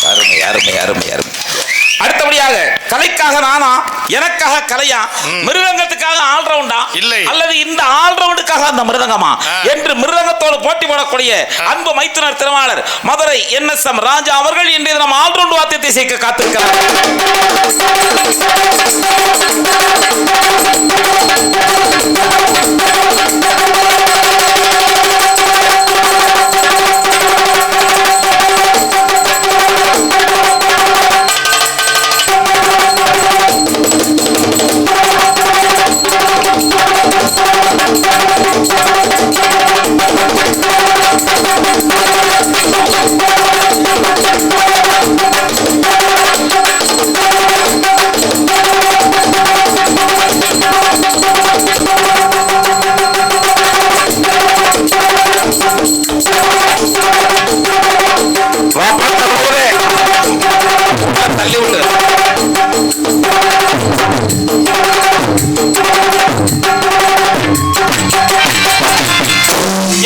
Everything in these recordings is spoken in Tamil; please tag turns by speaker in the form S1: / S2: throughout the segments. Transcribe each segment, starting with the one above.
S1: அருமை அருமை அருமை அருமை. அடுத்தபடியாக கலைக்காக நானா, எனக்காக கலையா, மிருதங்கத்துக்காக ஆல்ரவுண்டா இல்லை அல்லது இந்த ஆல்ரவுண்டுக்காக அந்த மிருதங்கமா என்று மிருதங்கத்தோடு போட்டி போடக்கூடிய அன்பு மைத்துனர் திருவாளர் மதுரை NSM ராஜா அவர்கள் இன்றைய தினம் ஆல்ரவுண்ட் வாத்தியத்தை சேர்க்க காத்திருக்கிறார்.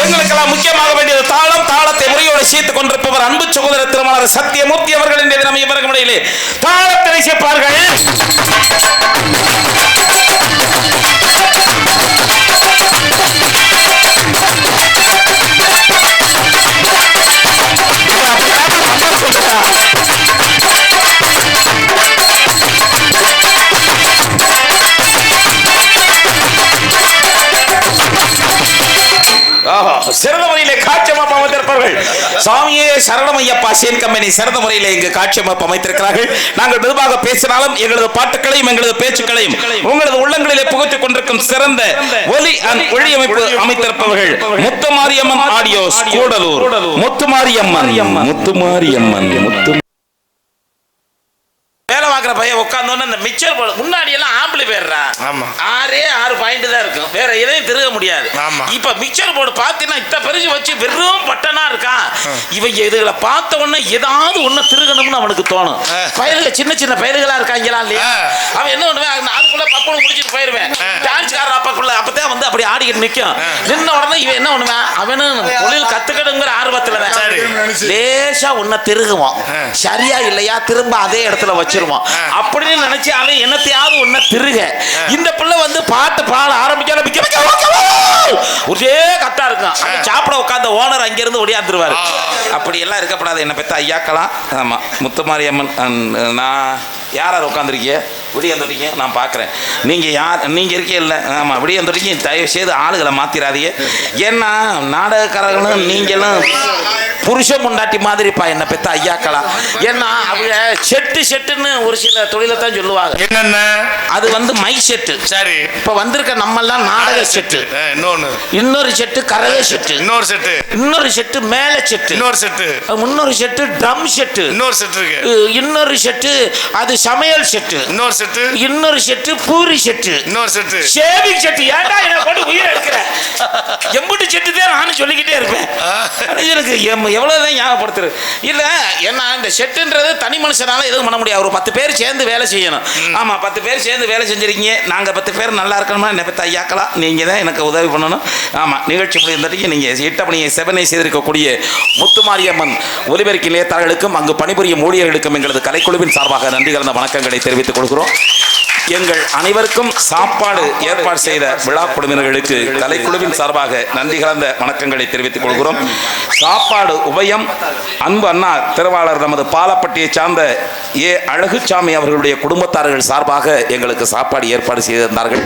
S1: எங்களுக்கெல்லாம் முக்கியமாக வேண்டியது தாளம். தாளத்தை முறையோடு சேர்த்துக் கொண்டிருப்பவர் அன்பு சகோதர திருமணர் சத்தியமூர்த்தி அவர்கள் இன்றைய தினம் இவர்கள் இடையிலே தாளத்தை சேர்ப்பார்கள். சிறந்த முறையிலே காட்சியமைப்பு அமைத்திருப்பார்கள். சாமியே சரணமையப்பா சேன் கம்பெனி சிறந்த முறையிலே இங்கு காட்சியமைப்பு அமைத்திருக்கிறார்கள். நாங்கள் மெதுவாக பேசினாலும் எங்களது பாட்டுகளையும் எங்களது பேச்சுக்களையும் உங்களது உள்ளங்களிலே புகுத்திக் கொண்டிருக்கும் சிறந்த ஒலி ஒளியமைப்பு அமைத்திருப்பவர்கள் முத்துமாரியம்மன் ஆடியோஸ் கூடலூர். முத்துமாரியம்மன் வேலை பார்க்குற பையன் உட்காந்தோன்னு இந்த மிக்சர் போட முன்னாடி எல்லாம் ஆம்பிளி போயிடுறா. ஆறு பாயிண்ட் தான் இருக்கும், வேற எதையும் திருக முடியாது. இப்ப மிக்சர் போர்டு பார்த்தீங்கன்னா இத்த பெருசு வச்சு வெறும் பட்டனா இருக்கான். இவங்க இதுகளை பார்த்த உடனே ஏதாவது ஒண்ணு திருகணும்னு அவனுக்கு தோணும். பயல்கள் சின்ன சின்ன பயல்களா இருக்காங்களா இல்லையா, அவன் என்ன பண்ணுவேன், அதுக்குள்ள பப்பனை முடிச்சுட்டு போயிருவேன். டான்ஸ்காரர் அப்பதான் வந்து அப்படி ஆடிக்கிட்டு நிற்கும். நின்ன உடனே இவன் என்ன பண்ணுவேன், அவனு தொழில் கத்துக்கணுங்கிற ஆர்வத்துல லேசா உன்னை திருகுவான். சரியா இல்லையா திரும்ப அதே இடத்துல வச்சிருவான். அப்படின்னு நினைச்சு அவன் என்னத்தையாவது ஒன்ன திருக. இந்த பிள்ளை வந்து பாட்டு பாட ஆரம்பிக்க ஒரே கத்தா இருக்கும். சாப்பிட உட்கார்ந்த ஓனர் அங்கிருந்து ஒடியாந்துருவாரு. அப்படி எல்லாம் இருக்கப்படாது. என்ன பெத்த ஐயாக்கலாம். ஆமா, முத்துமாரியம்மன். நான் யார் உட்காந்துருக்கீங்க, விடியந்துட்டீங்க, நான் பார்க்குறேன். நீங்கள் யார், நீங்கள் இருக்கே இல்லை. ஆமாம், விடியந்துட்டீங்க. தயவு செய்து ஆளுகளை மாற்றிடாதீங்க. ஏன்னா நாடகக்காரர்களும் நீங்களும் புருஷ முண்டாட்டி மாதிரிப்பா என்ன பெத்த ஐயாக்கலாம். ஏன்னா அவங்க செட்டுன்னு ஒரு சில தொழிலை தான் சொல்லுவாங்க. என்னென்ன, அது வந்து மை செட்டு. சரி, இப்போ வந்திருக்க நம்மெல்லாம் நாடக செட்டு, இன்னொரு செட்டு கரக செட்டு, இன்னொரு செட்டு மேலே செட்டு, இன்னொரு செட்டு ட்ரம் செட்டு, இன்னொரு செட்டு அது சமையல் செட்டு, இன்னொரு set puri set, shaving set. ஏன்டா என்ன போட்டு உயிரை எடுக்கிற, எம்புட்டு செட்டு தான் நானும் சொல்லிக்கிட்டே இருப்பேன். எனக்கு எவ்வளவுதான் ஞாபகப்படுத்துறது இல்ல. ஏன்னா இந்த செட்டுன்றது தனி மனுஷனால எதுவும் பண்ண முடியாது. ஒரு 10 பேர் சேர்ந்து வேலை செய்யணும். ஆமா, 10 பேர் சேர்ந்து வேலை செஞ்சிருக்கீங்க. நாங்க 10 பேர் நல்லா இருக்கணும்னா என்ன பத்தி ஐயாக்கலாம், நீங்க தான் எனக்கு உதவி பண்ணணும். ஆமா, நிகழ்ச்சி முடிந்ததுக்கு நீங்க இட்டப்பணியை செவனை செய்திருக்கக்கூடிய முத்துமாரியம்மன் ஒலிபெருக்கி நிலையத்தார்களுக்கும் அங்கு பணிபுரியும் ஊழியர்களுக்கும் எங்களது கலைக்குழுவின் சார்பாக நன்றி கலந்த வணக்கங்களை தெரிவித்துக் கொள்கிறோம். எங்கள் அனைவருக்கும் சாப்பாடு ஏற்பாடு செய்த விழா குழுவினர்களுக்கு கலைக்குழுவின் சார்பாக நன்றி கலந்த வணக்கங்களை தெரிவித்துக் கொள்கிறோம். சாப்பாடு உபயம் அன்பு அண்ணா திருவாளர் நமது பாலப்பட்டியை சார்ந்த அழகுசாமி அவர்களுடைய குடும்பத்தார்கள் சார்பாக எங்களுக்கு சாப்பாடு ஏற்பாடு செய்திருந்தார்கள்.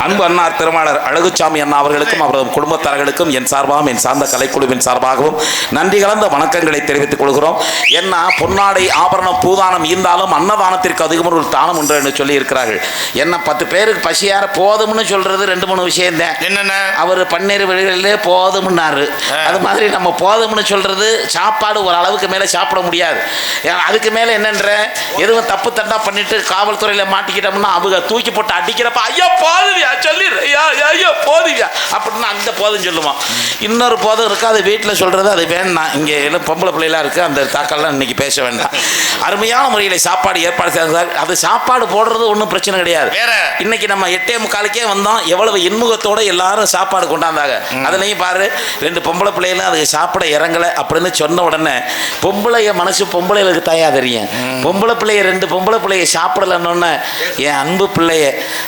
S1: அன்பு அண்ணா திருவாளர் அழகுசாமி அண்ணா அவர்களுக்கும் அவரது குடும்பத்தார்களுக்கும் என் சார்பாகவும் என் சார்ந்த கலைக்குழுவின் சார்பாகவும் நன்றி கலந்த வணக்கங்களை தெரிவித்துக் கொள்கிறோம். என்ன பொன்னாடை ஆபரணம் பூதானம் இருந்தாலும் அன்னதானத்திற்கு அதிகமாக ஒரு தானம் உண்டு என்று சொல்லி இருக்கிறார்கள். சொல்லுவார்கள். என்ன 10 பேருக்கு பசியார போதும்னு சொல்றது 2-3 விஷயம் தான். என்னென்ன? அவர் பன்னீர் வெளிகளிலே போதும்னாரு. அது மாதிரி நம்ம போதும்னு சொல்றது சாப்பாடு ஒரு அளவுக்கு மேலே சாப்பிட முடியாது. அதுக்கு மேலே என்னன்ற எதுவும் தப்பு தண்டா பண்ணிட்டு காவல்துறையில் மாட்டிக்கிட்டோம்னா அவங்க தூக்கி போட்டு அடிக்கிறப்ப ஐயா போதுவியா சொல்லிடுறியா ஐயோ போதுவியா அப்படின்னு அந்த போதும் சொல்லுவோம். இன்னொரு போதும் இருக்கு, அது வீட்டில் சொல்றது அது வேண்டாம். இங்கே எல்லாம் பொம்பளை பிள்ளைலாம் இருக்கு, அந்த தாக்கெல்லாம் இன்னைக்கு பேச வேண்டாம். அருமையான முறையில் சாப்பாடு ஏற்பாடு செய்தார். அது சாப்பாடு போடுறது ஒன்றும் பிரச்சனை கிடையாது. இன்னைக்கு நம்ம 8:45 வந்தோம், எவ்வளவு இன்முகத்தோட எல்லாரும் சாப்பாடு கொண்டாந்தாங்க. அதுலயும் பாரு 2 பொம்பளை பிள்ளைகளும் அதுக்கு சாப்பிட இறங்கலை அப்படின்னு சொன்ன உடனே பொம்பளைய மனசு பொம்பளைகளுக்கு தாயா தெரியும். பொம்பளை பிள்ளைய 2 பொம்பளை பிள்ளைய சாப்பிடலன்னு என் அன்பு பிள்ளைய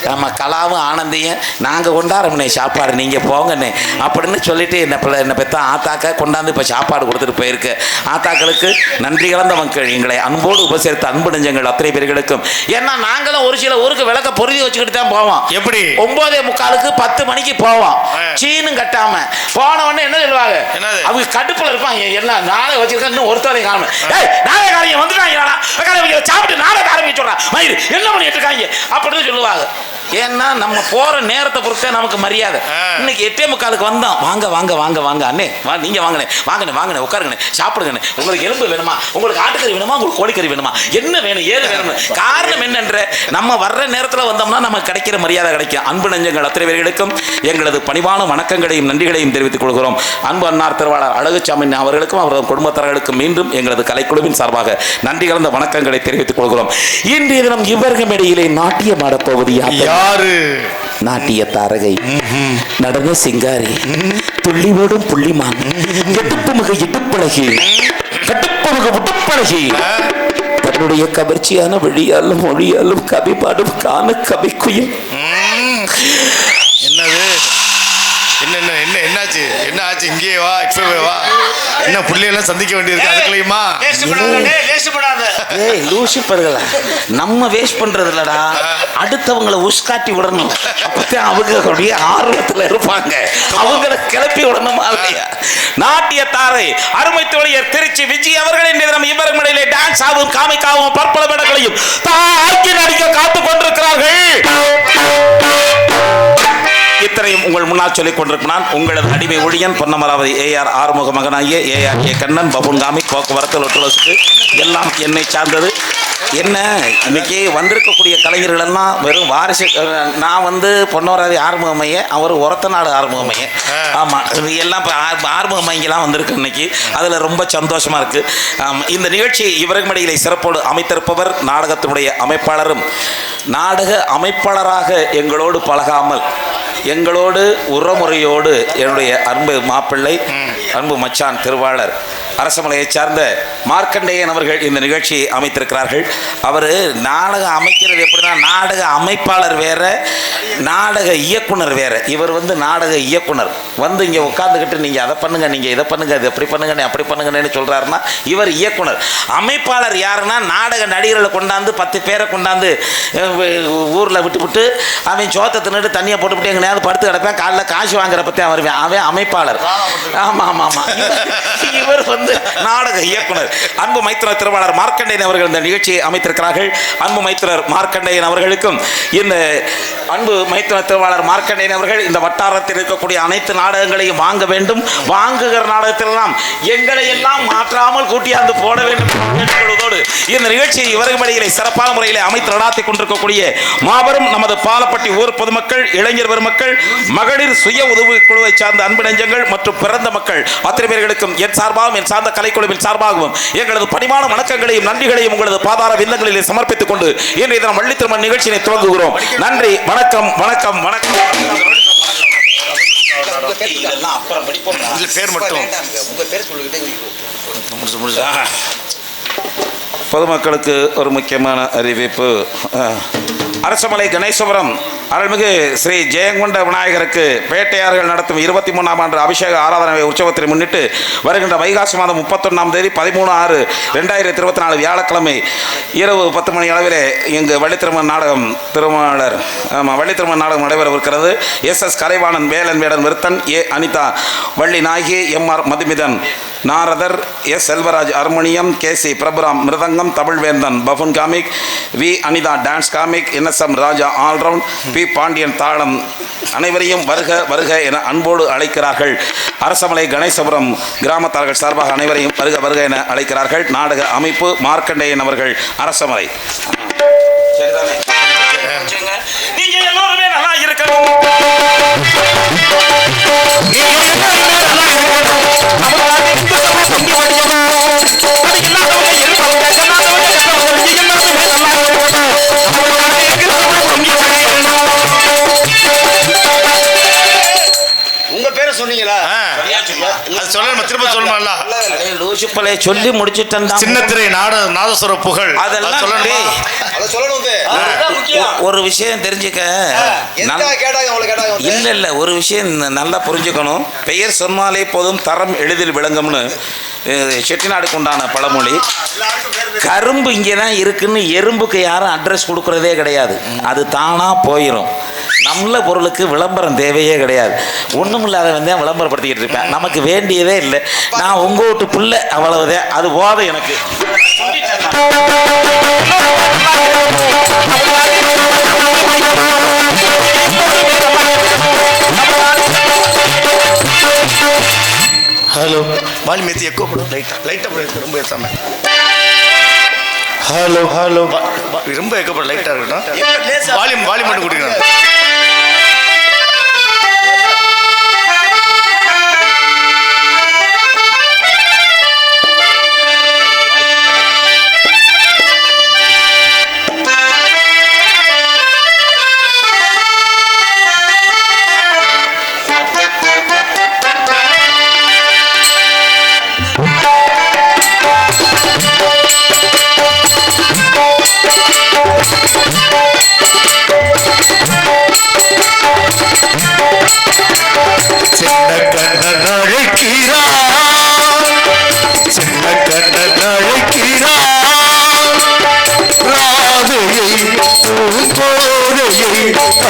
S1: நம்ம கலாவும் ஆனந்தையும் நாங்கள் கொண்டாடுறோம்னே சாப்பாடு நீங்கள் போங்கண்ணே அப்படின்னு சொல்லிட்டு என்னை பெற்ற ஆத்தாக்க கொண்டாந்து இப்போ சாப்பாடு கொடுத்துட்டு போயிருக்கு. ஆத்தாக்களுக்கு நன்றி கலந்த மக்கள் எங்களை அன்போடு உபசரித்த அன்பு நெஞ்சங்கள் அத்தனை பேர்களுக்கும். ஏன்னா நாங்களும் ஒரு சில ஊருக்கு விளக்க பொருதி வச்சுக்கிட்டு தான் போவோம். எப்படி 9:45 10 மணிக்கு போவோம், சீனும் கட்டாம போன உடனே என்ன சொல்லுவாங்க, அவங்க கடுப்புல இருப்பாங்க. என்ன நாளை வச்சிருக்க இன்னும் ஒருத்தரை காணும், நாளைக்காரங்க வந்துட்டாங்க சாப்பிட்டு நாளைக்கு ஆரம்பிச்சு சொல்றான் மயிறு என்ன பண்ணிட்டு இருக்காங்க அப்படின்னு சொல்லுவாங்க. ஏன்னா நம்ம போற நேரத்தை பொறுத்தே நமக்கு மரியாதை. இன்னைக்கு 8:45 வந்தோம், வாங்க வாங்க வாங்க வாங்க அண்ணே வா, நீங்க வாங்கண்ணே வாங்கண்ணே வாங்கண்ணே உட்காருங்கண்ணே சாப்பிடுங்கண்ணே, உங்களுக்கு எலும்பு வேணுமா, உங்களுக்கு ஆட்டுக்கறி வேணுமா, உங்களுக்கு கோழிக்கறி வேணுமா, என்ன வேணும் ஏது வேணும். காரணம் என்னென்ற நம்ம வர்ற நேரத்தில் வந்தோம்னா நமக்கு கிடைக்கிற மரியாதை கிடைக்கும். அன்பு நெஞ்சங்கள் அத்தனை பேர்களுக்கும் எங்களது பணிவான வணக்கங்களையும் நன்றிகளையும் தெரிவித்துக் கொள்கிறோம். அன்பு அன்னார் திருவாளர் அழகுசாமி அவர்களுக்கும் அவரது குடும்பத்தார்களுக்கும் மீண்டும் எங்களது கலைக்குழுவின் சார்பாக நன்றி கலந்த வணக்கங்களை தெரிவித்துக் கொள்கிறோம். இன்றைய தினம் இவர்கள் இடையிலே நாட்டியம் ஆடப்போவது யாரு? நாட்டிய தாரகை, நடன சிங்காரி, துள்ளி ஓடும் புள்ளிமான், எட்டுப்புமுக இட்டுப்பழகி, கட்டுப்புமுக உட்டுப்பழகி, தன்னுடைய கவர்ச்சியான வழியாலும் மொழியாலும் கவி பாடும் காண கவிக்குயில். என்னது என்ன என்ன என்னாச்சு என்ன ஆச்சு? இங்கே வா, இப்பவே வா. என்ன பிள்ளையெல்லாம் சந்திக்க வேண்டியிருக்கு, அதுக்குள்ளேயுமா? ஏய் லூசிப்பர்களா, நம்ம வேஸ்ட் பண்றது இல்லடா, அடுத்தவங்களை உஸ்காட்டி விடணும். அப்பதான் அவங்க ஆர்வத்தில் இருப்பாங்க, அவங்களை கிளப்பி விடணுமா இல்லையா? நாட்டிய தாரை அருமை தோழியர் திருச்சி விஜய் அவர்களின் தினம் இவர்கள் இடையிலே டான்ஸ் ஆகும் காமிக்காவும் பற்பல மேடங்களையும் தாக்கி நடிக்க காத்துக் கொண்டிருக்கிறார்கள். இத்தனையும் உங்கள் முன்னால் சொல்லிக் கொண்டிருக்கிறான் உங்களது அடிமை ஊழியன் பொன்னமராவதி AR ஆறுமுக மகனாகிய AR கண்ணன் பபுன்காமி. போக்குவரத்து ஒட்டுலசுக்கு எல்லாம் என்னை சார்ந்தது. என்ன இன்னைக்கு வந்திருக்கக்கூடிய கலைஞர்கள் எல்லாம் வெறும் வாரிசு. நான் பொன்னமராவதி ஆறுமுகமைய, அவர் ஒரத்தநாடு ஆறுமுகமைய. ஆமாம், எல்லாம் இப்போ ஆறுமுகமைங்கெல்லாம் வந்திருக்கு இன்னைக்கு. அதில் ரொம்ப சந்தோஷமாக இருக்குது. இந்த நிகழ்ச்சி இவர்கள் மடியிலே சிறப்போடு அமைத்திருப்பவர் நாடகத்தினுடைய அமைப்பாளரும் நாடக அமைப்பாளராக எங்களோடு பழகாமல் எங்களோடு உறமுறையோடு என்னுடைய அன்பு மாப்பிள்ளை அன்பு மச்சான் திருவாளர் அரசமலையை சார்ந்த மார்க்கண்டேயன் அவர்கள் இந்த நிகழ்ச்சியை அமைத்திருக்கிறார்கள். அவர் நாடகம் அமைக்கிறது எப்படின்னா, நாடக அமைப்பாளர் வேற, நாடக இயக்குனர் வேற. இவர் நாடக இயக்குனர் இங்கே உட்காந்துக்கிட்டு நீங்கள் அதை பண்ணுங்க, நீங்கள் இதை பண்ணுங்க, இது எப்படி பண்ணுங்க, அப்படி பண்ணுங்கன்னு சொல்கிறாருன்னா இவர் இயக்குனர். அமைப்பாளர் யாருன்னா, நாடக நடிகர்களை கொண்டாந்து 10 பேரை கொண்டாந்து ஊரில் விட்டுவிட்டு அவன் சோத்தை தின்னுட்டு தண்ணியை போட்டுவிட்டு எங்கேயாவது படுத்து கிடப்பேன், காலைல காசு வாங்குற பற்றி அவன் அமைப்பாளர். ஆமாம் ஆமாம் ஆமாம், இவர் நாடக இயக்குனர். அன்பு மைத்திரர் திருவாளர் மார்க்கண்டேயன் அவர்கள் இந்த நிகழ்ச்சியை அமைத்திருக்கிறார்கள். அன்பு மைத்திரர் மார்க்கண்டேயன் அவர்களுக்கும் இந்த அன்பு மைத்திரர் திருவாளர் மார்க்கண்டேயன் அவர்கள் இந்த வட்டாரத்தில் இருக்கக்கூடிய அனைத்து நாடகங்களையும் வாங்க வேண்டும், வாங்குகிற நாடகத்திலெல்லாம் எங்களை எல்லாம் மாற்றாமல் கூட்டியாந்து போட வேண்டும் கேட்டுக்கொள்வதோடு இந்த நிகழ்ச்சியை இவர்கள் மடியிலே சிறப்பான முறையில் அமைத்து நடாத்தி கொண்டிருக்கக்கூடிய மாபெரும் நமது பாலப்பட்டி ஊர் பொதுமக்கள், இளைஞர் பெருமக்கள், மகளிர் சுய உதவி குழுவை சார்ந்த அன்பு நெஞ்சங்கள் மற்றும் பிறந்த மக்கள் அத்தனை பேர்களுக்கும் என் சார்பாகவும் என் சார்ந்த கலைக்குழுவின் சார்பாகவும் எங்களது பணிவான வணக்கங்களையும் நன்றிகளையும் உங்களது பாதார விந்தங்களிலே சமர்ப்பித்துக் கொண்டு இன்றைய தினம் வள்ளி திருமண நிகழ்ச்சியை துவங்குகிறோம். நன்றி, வணக்கம் வணக்கம் வணக்கம். பேர் மட்டும் பொதுமக்களுக்கு ஒரு முக்கியமான அறிவிப்பு. அரசமலை கணேசபுரம் அருள்மிகு ஸ்ரீ ஜெயங்கொண்ட விநாயகருக்கு பேட்டையார்கள் நடத்தும் 23ஆம் ஆண்டு அபிஷேக ஆராதனை உற்சவத்தை முன்னிட்டு வருகின்ற வைகாசி மாதம் 31ஆம் தேதி 13/6/2024 வியாழக்கிழமை இரவு 10 மணி அளவிலே இங்கு வள்ளித்திருமன் நாடகம் வள்ளித்திருமன் நாடகம் நடைபெறவிருக்கிறது. S Kalaivanan, Velan Vedan Viruthan, A Anitha Valli Nayagi, M R. Madhumithan Naradar, S Selvaraj harmonium, K C. Prabhuram mridangam, Tamizhvendhan buffoon comic, V Anitha dance comic, NSM Raja all round, P Pandian தாளம். அனைவரையும் வருக வருக என அன்போடு அழைக்கிறார்கள். அரசமலை கணேசபுரம் கிராமத்தார்கள் சார்பாக அனைவரையும் வருக வருக என அழைக்கிறார்கள். நாடக அமைப்பு மார்க்கண்டேயன் அவர்கள், அரசமலை. நீங்க எல்லோருமே நல்லா இருக்கணும்.
S2: உங்க பேரை சொன்னீங்களா?
S1: சொல்லி முடிச்சுட்டேன்.
S2: சின்னத்திரை நாதஸ்வர புகழ்
S1: அதெல்லாம் ஒரு விஷயம் தெரிஞ்சுக்க. இல்ல ஒரு விஷயம் நல்லா புரிஞ்சுக்கணும். பெயர் சொன்னாலே போதும், தரம் எளிதில் விளங்கும்னு செட்டிநாடுக்கு உண்டான பழமொழி. கரும்பு இங்கே தான் இருக்குன்னு எறும்புக்கு யாரும் அட்ரஸ் கொடுக்கறதே கிடையாது. அது தானா போயிடும். நம்மள பொருளுக்கு விளம்பரம் தேவையே கிடையாது. ஒன்றும் இல்லாத வந்து விளம்பரப்படுத்திக்கிட்டு இருப்பேன். நமக்கு வேண்டியதே இல்லை. நான் உங்க வீட்டு புள்ள, அவ்வளவுதான். அது போதும் எனக்கு.
S2: ஹலோ வால்யூம் ஏற்றி எக்கோ போடும். லைட்டாக ரொம்ப ஏற்றாம. ஹலோ ஹலோ ரொம்ப எக்கோ போடும். லைட்டாக இருக்கட்டும். வால்யூம் மட்டும் கொடுக்கணும்.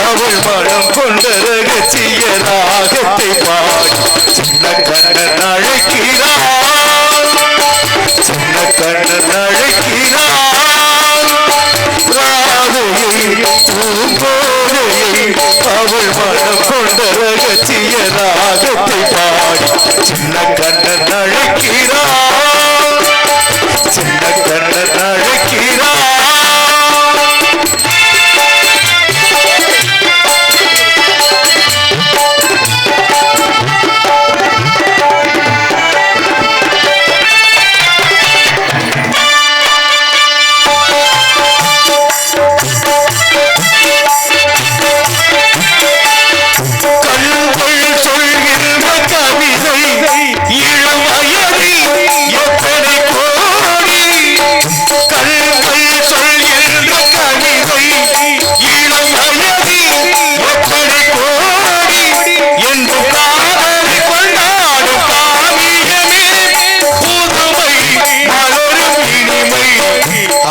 S2: அவள் மனம் கொண்ட ரகசிய ராகத்தை பாடி சின்ன கண்ணன் அழைக்கிறான், சின்ன கண்ணன் அழைக்கிறான். ராதையை பூங்கோதையை அவள் மனம் கொண்ட ரகசிய ராகத்தை பாடி சின்ன கண்ணன் அழைக்கிறான், சின்ன கண்ணன் அழைக்கிறான்.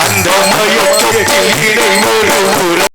S2: அந்த மயக்கத்தில் இணை ஒரு